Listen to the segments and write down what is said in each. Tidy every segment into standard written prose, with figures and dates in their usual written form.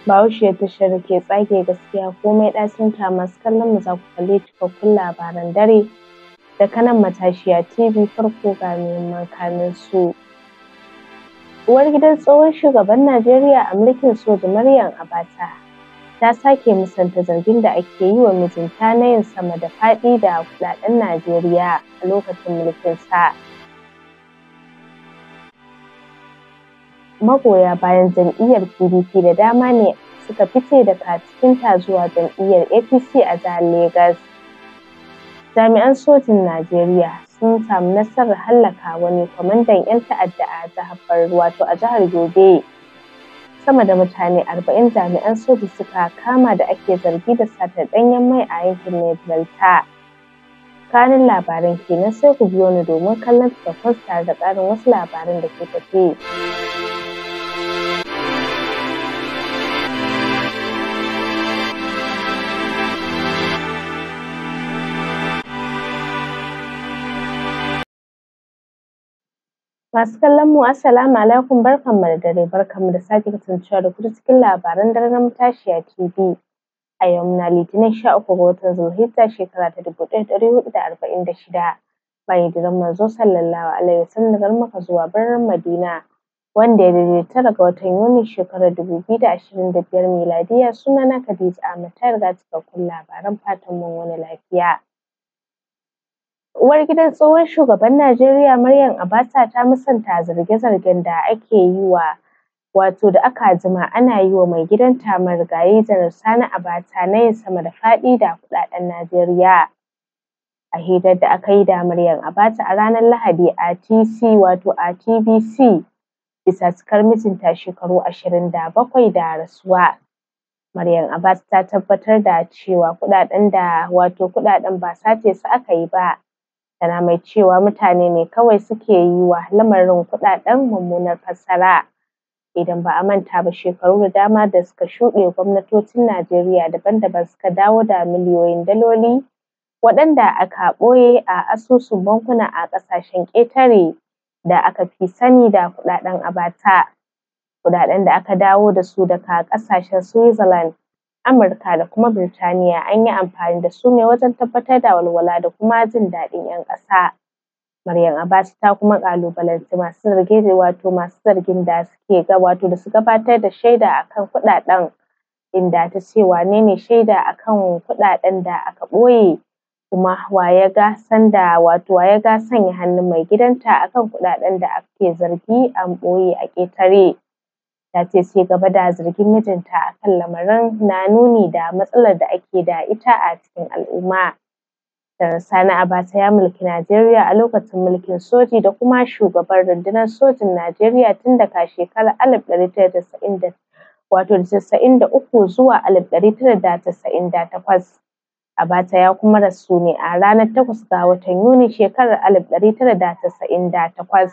Bahaushe tashar da ke tsage gaskiya komai ɗacinta. Masu kallon mu za ku kalli cikakkun labaran dare daga nan Matashiya TV. Farko ga muhimman kanin su. Uwar gidan tsohon shugaban Najeriya a mulkin soja Maryam Abacha ta sake musanta zargin da ake yi wa mijinta na yin sama da faɗi da kuɗaɗen Najeriya a lokacin mulkinsa. Magoya bayan jam'iyyar PDP da dama ne suka fice daga cikinta zuwa jam'iyyar APC a jihar Legas. Jami'an sojin Najeriya sun samu nasarar hallaka wani kwamandan 'yan ta'adda a jihar Yobe. Sama da mutane 40 jami'an soji suka kama da ake zargi da satar ɗanyen mai a yankin Niger Delta. Kanin labaran kenan, sai ku biyo ni domin kallon cikakkun tare da ƙarin wasu labaran da ke tafe. Masu kallon mu assalamu alaikum, barkanmu da dare, barkanmu da sake kasancewa da ku cikin labaran dare na Matashiya TV. A yau muna Litinin 13 ga watan Zulhijja shekara ta 1446 bayan hijirar Manzo sallallahu alaihi wasallam daga Makka zuwa birnin Madina, wanda ya daidai 9 ga watan Yuni shekarar 2025 miladiya. Sunana Khadija Ahmad ta riga cikakkun labaran, fatan mun wani lafiya. Uwar gidan tsohon shugaban Najeriya Maryam Abacha ta musanta zarge-zargen da ake yi wa da aka jima ana yi wa mai gidanta marigayi Janar Sani Abacha na yin sama da faɗi da kuɗaɗen Najeriya. A hirar da aka yi da Maryam Abacha a ranar Lahadi a TBC bisa cikar mijinta shekaru 27 da rasuwa. Maryam Abacha ta tabbatar da cewa kuɗaɗen ba sace su aka yi ba. Tana mai cewa mutane ne kawai suke yi wa lamarin kuɗaɗen mummunar fassara. Idan ba a manta ba, shekaru da dama da suka shuɗe gwamnatocin Najeriya daban-daban suka dawo da miliyoyin daloli waɗanda aka ɓoye a asusun bankuna a ƙasashen ƙetare da aka fi sani da kuɗaɗen Abacha. Kuɗaɗen da aka dawo da su daga ƙasashen Switzerland, Amurka da kuma Birtaniya an yi amfani da su ne wajen tabbatar da walwala da kuma jin daɗin 'yan ƙasa. Maryam Abacha ta kuma ƙalubalanci masu zargin da su gabatar da shaida akan kuɗaɗen, inda ta ce wanene shaida akan kuɗaɗen da aka ɓoye, kuma wa ya ga sanya hannun mai gidanta akan kuɗaɗen da ake zargi an ɓoye a ƙetare. Ta ce ci gaba da zargin mijinta akan lamarin na nuni da matsalar da ake da ita a cikin al'umma. Janar Sani Abacha ya mulki Najeriya a lokacin mulkin soji da kuma shugaban rundunar sojin Najeriya tun daga shekarar 1993 zuwa 1998. Abacha ya kuma rasu ne a ranar 8 ga watan Yuni shekarar 1998.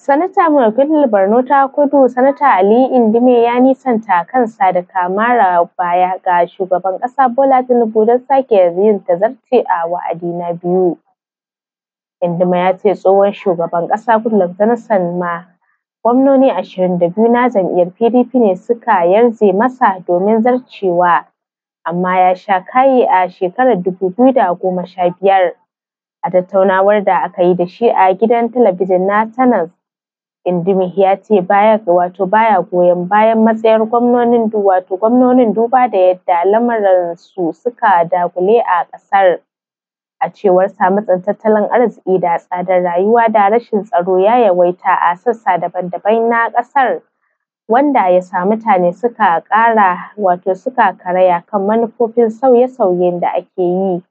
Sanata mai wakiltar Borno ta Kudu, Sanata Ali Indime ya nisanta kansa daga mara baya ga shugaban ƙasa Bola Tinubu don sake yin tazarce a wa'adi na biyu. Indime ya ce tsohon shugaban ƙasa Goodluck Jonathan ma gwamnoni 22 na jam'iyyar PDP ne suka yarje masa domin zarcewa, amma ya sha kayi a shekarar 2015. A tattaunawar da aka yi da shi a gidan talabijin na Channels, Indime ya ce baya goyon bayan matsayar gwamnonin duba da yadda lamuran su suka dagule a ƙasar. A cewar sa, matsin tattalin arziki da tsadar rayuwa da rashin tsaro ya yawaita a sassa daban-daban na ƙasar, wanda ya sa mutane suka karaya kan manufofin sauye-sauyen da ake yi.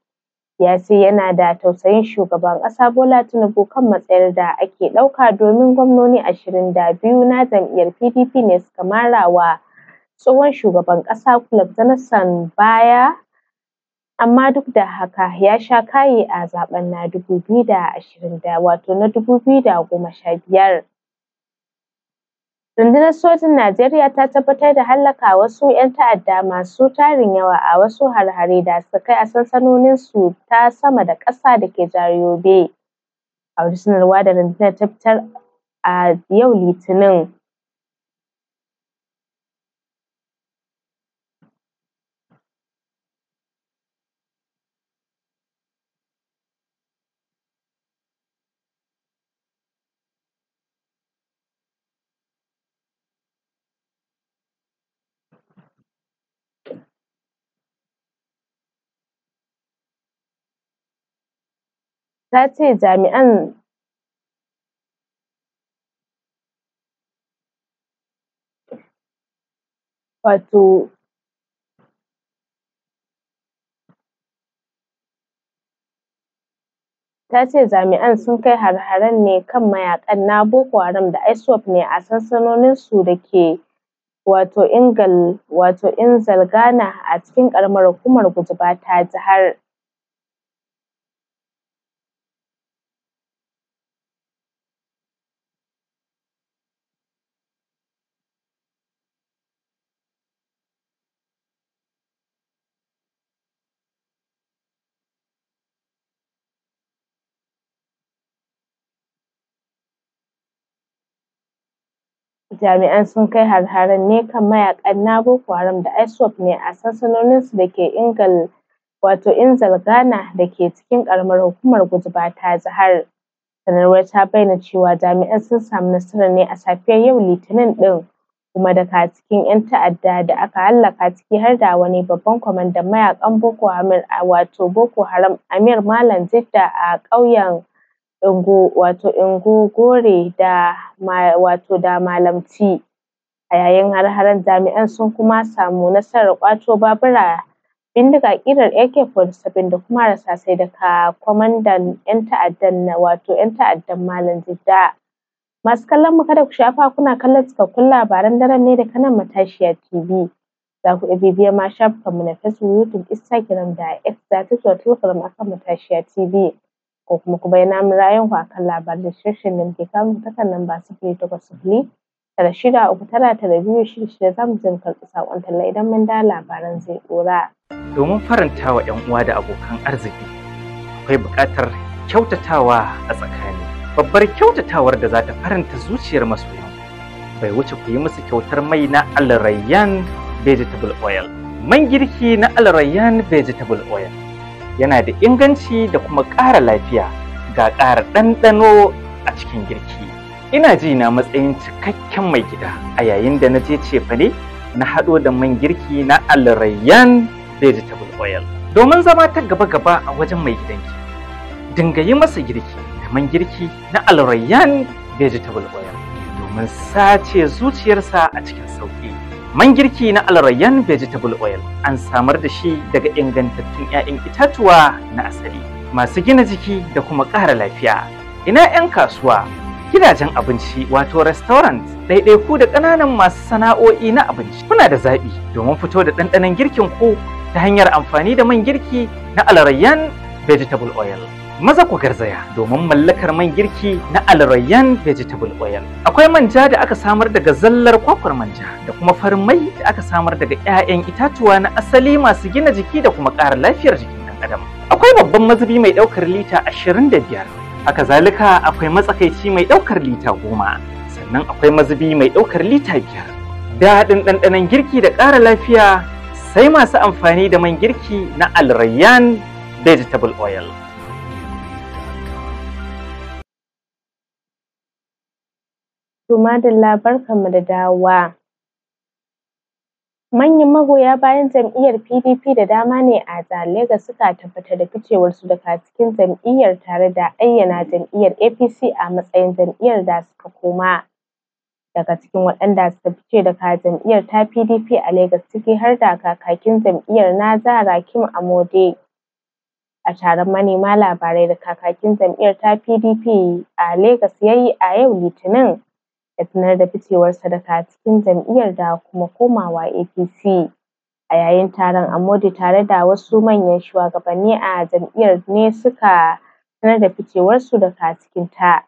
Ya ce yana da tausayin shugaban ƙasa Bola Tinubu kan matsayar da ake ɗauka, domin gwamnoni 22 na jam'iyyar PDP ne suka mara wa tsohon shugaban ƙasa Goodluck Jonathan baya, amma duk da haka ya sha kayi a zaɓen na 2015. Rundunar sojin Najeriya ta tabbatar da hallaka wasu 'yan ta'adda masu tarin yawa a wasu hare-hare da suka kai a sansanoninsu ta sama da ƙasa da ke jihar Yobe. A wata sanarwa da rundunar ta fitar a yau Litinin, Ta ce jami'an wato ta ce jami'an sun kai hare-haren ne kan mayaƙan na Boko Haram da ISWAP ne a sansanoninsu da ke Inzalgana a cikin ƙaramar hukumar Gujba ta jihar. Jami'an sun kai hare-haren ne kan mayaƙan na Boko Haram da ISWAP ne a sansanoninsu da ke Inzalgana da ke cikin ƙaramar hukumar Gujba ta jihar. Sanarwar ta bayyana cewa jami'an sun samu nasarar ne a safiyar yau Litinin ɗin, kuma daga cikin 'yan ta'adda da aka hallaka ciki har da wani babban kwamandan mayaƙan Boko Haram Amir Malam Jidda a ƙauyen Ingogore da Malamci. A yayin hare-haren jami'an sun kuma samu nasarar ƙwato babura, bindiga ƙirar AK-47 da kuma harsasai daga kwamandan 'yan ta'addan Malam Jidda. Masu kallon mu kada ku sha'afa kuna kallon cikakkun labaran daren ne daga nan Matashiya TV. Za ku iya bibiyar ma shafukanmu na Facebook, YouTube, Instagram da X da TikTok Telegram akan Matashiya TV. Ko kuma ku bayyana min ra'ayinku akan labaran da shirye-shiryen da muke kawo muku ta kan lamba 0809 za mu je mu karɓi saƙon talla idan mun dawo labaran zai ɗora. Domin faranta wa 'yan uwa da abokan arziki akwai buƙatar kyautatawa a tsakani. Babbar kyautatawar da za ta faranta zuciyar masoyan bai wuce ku yi musu kyautar mai na Al Rayyan Vegetable Oil. Man girki na Al Rayyan Vegetable Oil yana da inganci da kuma ƙara lafiya ga ƙara ɗanɗano a cikin girki. Ina ji na matsayin cikakken mai gida a yayin da na je cefane na haɗo da man girki na Al Rayyan Vegetable Oil. Domin zama ta gaba-gaba a wajen mai gidanki, dinga yi masa girki da man girki na Al Rayyan Vegetable Oil domin sace zuciyarsa a cikin sauƙi. Man girki na Al Rayyan Vegetable Oil an samar da shi daga ingantattun 'ya'yan itatuwa na asali masu gina jiki da kuma ƙara lafiya. Ina 'yan kasuwa, gidajen abinci wato restaurant, ɗaiɗaiku da ƙananan masu sana'o'i na abinci. Kuna da zaɓi domin fito da ɗanɗanon girkin ku ta hanyar amfani da man girki na Al Rayyan Vegetable Oil. Maza ku garzaya domin mallakar man girki na Al Rayyan Vegetable Oil. Akwai manja da aka samar daga zallar kwakwar manja da kuma farin mai da aka samar daga 'ya'yan itatuwa na asali masu gina jiki da kuma ƙara lafiyar jikin ɗan adam. Akwai babban mazubi mai ɗaukar lita 25. Haka zalika akwai matsakaici mai ɗaukar lita 10. Sannan akwai mazubi mai ɗaukar lita 5. Daɗin ɗanɗanon girki da ƙara lafiya sai masu amfani da man girki na Al Rayyan Vegetable Oil. To madalla, barkanmu da dawowa. Manyan magoya bayan jam'iyyar PDP da dama ne a jihar Legas suka tabbatar da ficewarsu daga cikin jam'iyyar tare da ayyana jam'iyyar APC a matsayin jam'iyyar da suka koma. Daga cikin waɗanda suka fice daga jam'iyyar ta PDP a Legas ciki har da kakakin jam'iyyar na jihar Hakeem Amode. A taron manema labarai da kakakin jam'iyyar ta PDP a Legas ya yi a yau Litinin, ya sanar da ficewarsa daga cikin jam'iyyar da kuma komawa APC. A yayin taron, Amode tare da wasu manyan shugabanni a jam'iyyar ne suka sanar da ficewarsu daga cikin ta.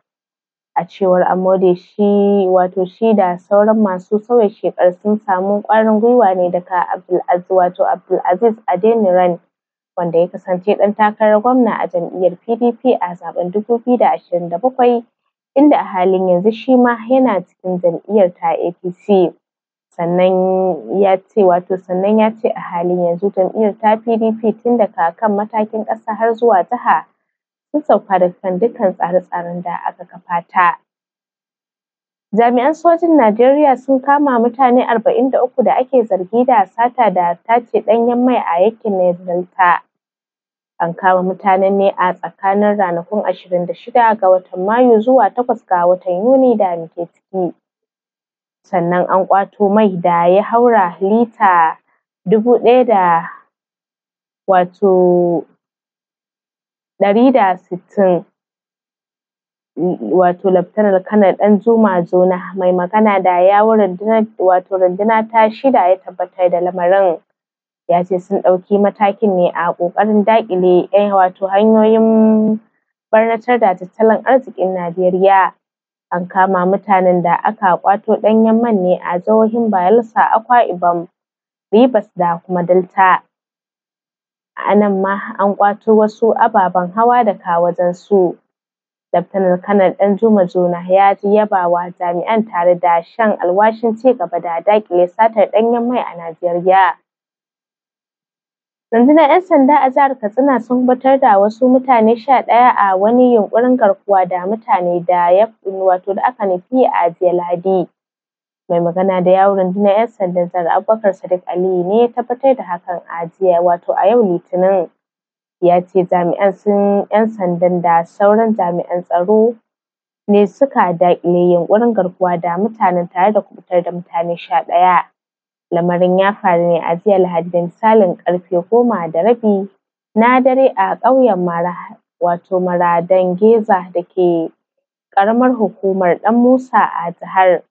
A cewar Amode, shi da sauran masu sauya sheƙar sun samu ƙwarin gwiwa ne daga Abdulaziz Adeniran, wanda ya kasance ɗan takarar gwamna a jam'iyyar PDP a zaɓen 2027, inda a halin yanzu shi ma yana cikin jam'iyyar ta APC. Sannan ya ce a halin yanzu jam'iyyar ta PDP tun daga kan matakin ƙasa har zuwa jiha sun sauka daga kan dukkan tsare-tsaren da aka kafa ta. Jami'an sojin Najeriya sun kama mutane 43 da ake zargi da sata da tace ɗanyen mai a yankin Niger Delta. An kama mutanen ne a tsakanin ranakun 26 ga watan Mayu zuwa 8 ga watan Yuni da muke ciki. Sannan an ƙwato mai da ya haura lita 1,000 da 160. Laftanar Kanar Ɗanjuma Jona mai magana da yawun runduna ta 6 ya tabbatar da lamarin. Ya ce sun ɗauki matakin ne a ƙoƙarin daƙile hanyoyin ɓarnatar da tattalin arzikin Najeriya. An kama mutanen da aka ƙwato ɗanyen man ne a jihohin Bayelsa, Akwa Ibom, Rivers da kuma Delta. A nan ma an ƙwato wasu ababen hawa daga wajensu. Laftanar Kanar Ɗanjuma Jona ya yaba wa jami'an tare da shan alwashin ci gaba da daƙile satar ɗanyen mai a Najeriya. Rundunar 'yan sanda a jihar Katsina sun kuɓutar da wasu mutane 11 a wani yunƙurin garkuwa da mutane da aka nufi a jiya Lahadi. Mai magana da yawun rundunar 'yan sandan jihar Abubakar Sadiq Aliyu ne ya tabbatar da hakan a yau Litinin. Ya ce jami'an 'yan sandan da sauran jami'an tsaro ne suka daƙile yunƙurin garkuwa da mutanen tare da kuɓutar da mutane 11. Lamarin ya faru ne a jiya Lahadi da misalin ƙarfe 10:30 na dare a ƙauyen Maradan Geza da ke ƙaramar hukumar Ɗan Musa a jihar.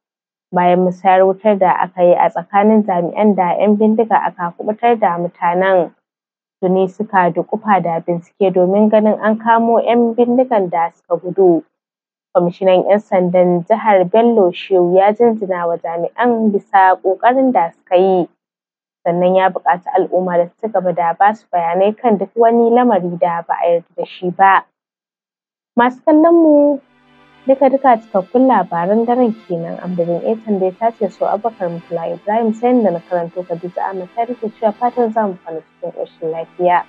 Bayan musayar wutar da aka yi a tsakanin jami'an da 'yan bindiga aka kuɓutar da mutanen. Tuni suka duƙufa da bincike domin ganin an kamo 'yan bindigan da suka gudu. Kwamishinan 'yan sandan jihar Bello Shehu ya jinjina wa jami'an bisa ƙoƙarin da suka yi. Sannan ya buƙaci al'umma da su ci gaba da ba su bayanai kan duk wani lamari da ba a yarda da shi ba. Masu kallon mu duka-duka cikakkun labaran daren kenan. Amdadin Etan da ya tace su Abubakar Murtala Ibrahim sai da na karanto Khadija Ahmad ta cewa fatan za mu kwana cikin ƙoshin lafiya.